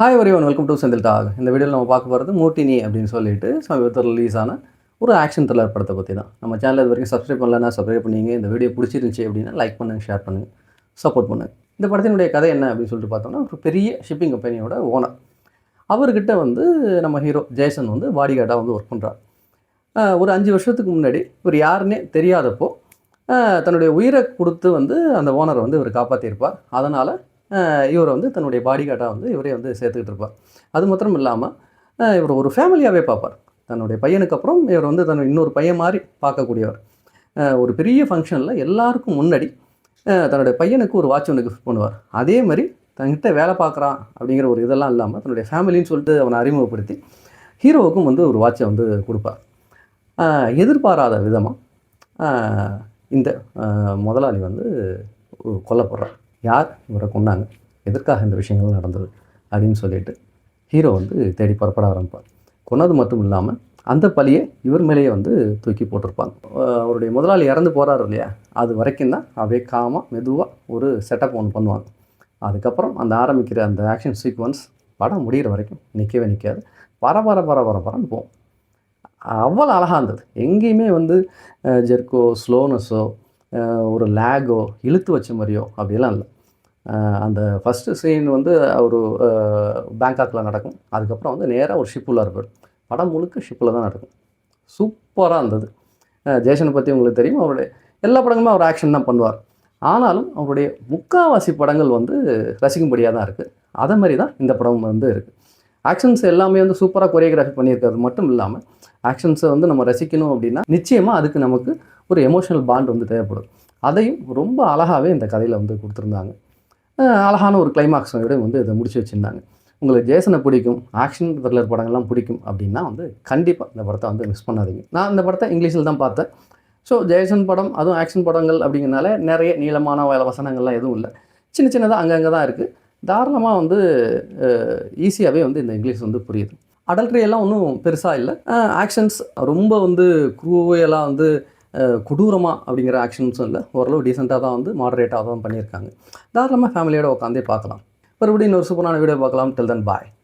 Hi everyone, welcome to Senthil talk. இந்த வீடியோவில் நம்ம பார்க்க போகிறது மூட்டினி அப்படின்னு சொல்லிட்டு சமீபத்தில் ரிலீஸ் ஆன ஒரு ஆக்ஷன் த்ரில்லர் படத்தை பற்றி தான். நம்ம சேனல் இது வரைக்கும் சப்ஸ்கிரைப் பண்ணலன்னா சப்ஸ்கிரைப் பண்ணிங்க. இந்த வீடியோ பிடிச்சிருந்துச்சி அப்படின்னா லைக் பண்ணுங்கள், ஷேர் பண்ணுங்கள், சப்போர்ட் பண்ணுங்கள். இந்த படத்தினுடைய கதை என்ன அப்படின்னு சொல்லிட்டு பார்த்தோம்னா, ஒரு பெரிய ஷிப்பிங் கம்பெனியோட ஓனர். அவர்கிட்ட வந்து நம்ம ஹீரோ ஜேசன் வந்து பாடி கார்டாக வந்து ஒர்க் பண்ணுறார். ஒரு 5 வருஷத்துக்கு முன்னாடி இவர் யாருன்னே தெரியாதப்போ தன்னுடைய உயிரை கொடுத்து வந்து அந்த ஓனரை வந்து இவர் காப்பாற்றியிருப்பார். அதனால் இவர் வந்து தன்னுடைய பாடி கார்டாக வந்து இவரே வந்து சேர்த்துக்கிட்டு இருப்பார். அது மாத்திரம் இல்லாமல் இவர் ஒரு ஃபேமிலியாகவே பார்ப்பார். தன்னுடைய பையனுக்கு அப்புறம் இவர் வந்து இன்னொரு பையன் மாதிரி பார்க்கக்கூடியவர். ஒரு பெரிய ஃபங்க்ஷனில் எல்லாருக்கும் முன்னாடி தன்னுடைய பையனுக்கு ஒரு வாட்ச் ஒன்று கிஃப்ட் பண்ணுவார். அதே மாதிரி தன்கிட்ட வேலை பார்க்குறான் அப்படிங்கிற ஒரு இதெல்லாம் இல்லாமல் தன்னுடைய ஃபேமிலின்னு சொல்லிட்டு அவனை அறிமுகப்படுத்தி ஹீரோவுக்கும் வந்து ஒரு வாட்சை வந்து கொடுப்பார். எதிர்பாராத விதமாக இந்த முதலாளி வந்து கொல்லப்படுறார். யார் இவரை கொண்டாங்க, எதற்காக இந்த விஷயங்கள் நடந்தது அப்படின்னு சொல்லிட்டு ஹீரோ வந்து தேடி புறப்பட ஆரம்பிப்பார். கொன்னது மட்டும் இல்லாமல் அந்த பழியை இவர் மேலேயே வந்து தூக்கி போட்டிருப்பாங்க. அவருடைய முதலாளி இறந்து போகிறாரு இல்லையா, அது வரைக்கும் தான் அப்படியே மெதுவாக ஒரு செட்டப் ஒன்று பண்ணுவாங்க. அதுக்கப்புறம் அந்த ஆரம்பிக்கிற அந்த ஆக்ஷன் சீக்வன்ஸ் படம் முடிகிற வரைக்கும் நிற்கவே நிற்காது. பரபரன்னு போகும். அவ்வளோ அழகாக இருந்தது. எங்கேயுமே வந்து ஜெர்க்கோ, ஸ்லோனஸோ, ஒரு லேகோ, இழுத்து வச்ச மாதிரியோ அப்படியெல்லாம் இல்லை. அந்த ஃபஸ்ட்டு சீன் வந்து ஒரு பேங்காக்கில் நடக்கும். அதுக்கப்புறம் வந்து நேராக ஒரு ஷிப்புள்ள இருப்பார். படம் முழுக்க ஷிப்பில் தான் நடக்கும். சூப்பராக இருந்தது. ஜேசனை பற்றி உங்களுக்கு தெரியும். அவருடைய எல்லா படங்களுமே அவர் ஆக்ஷன் தான் பண்ணுவார். ஆனாலும் அவருடைய முக்கால்வாசி படங்கள் வந்து ரசிக்கும்படியாக தான் இருக்குது. அதே மாதிரி தான் இந்த படம் வந்து இருக்குது. ஆக்ஷன்ஸ் எல்லாமே வந்து சூப்பராக கொரியோகிராஃபி பண்ணியிருக்கிறது மட்டும் இல்லாமல் ஆக்ஷன்ஸை வந்து நம்ம ரசிக்கணும் அப்படின்னா நிச்சயமாக அதுக்கு நமக்கு ஒரு எமோஷனல் பாண்ட் வந்து தேவைப்படும். அதையும் ரொம்ப அழகாகவே இந்த கதையில் வந்து கொடுத்துருந்தாங்க. அழகான ஒரு கிளைமாக்ஸோட வந்து இதை முடிச்சு வச்சுருந்தாங்க. உங்களுக்கு ஜேசனை பிடிக்கும், ஆக்ஷன் த்ரில்லர் படங்கள்லாம் பிடிக்கும் அப்படின்னா வந்து கண்டிப்பாக இந்த படத்தை வந்து மிஸ் பண்ணாதீங்க. நான் இந்த படத்தை இங்கிலீஷில் தான் பார்த்தேன். ஸோ ஜேசன் படம், அதுவும் ஆக்ஷன் படங்கள் அப்படிங்கிறனால நிறைய நீளமான வசனங்கள்லாம் எதுவும் இல்லை. சின்னதாக அங்கங்கே தான் இருக்குது. தாராளமாக வந்து ஈஸியாகவே வந்து இந்த இங்கிலீஷ் வந்து புரியுது. அடல்ட்ரி எல்லாம் ஒன்றும் பெருசாக இல்லை. ஆக்ஷன்ஸ் ரொம்ப வந்து குரூவெல்லாம் வந்து கொடூரமாக அப்படிங்கிற ஆக்ஷன்ஸும் இல்லை. ஓரளவு டீசெண்டாக தான் வந்து மாடரேட்டாக தான் பண்ணியிருக்காங்க. தாராளமாக ஃபேமிலியோடு உட்காந்தே பார்க்கலாம். மறுபடியும் இன்னொரு சூப்பரான வீடியோ பார்க்கலாம். டில் தென் பாய்.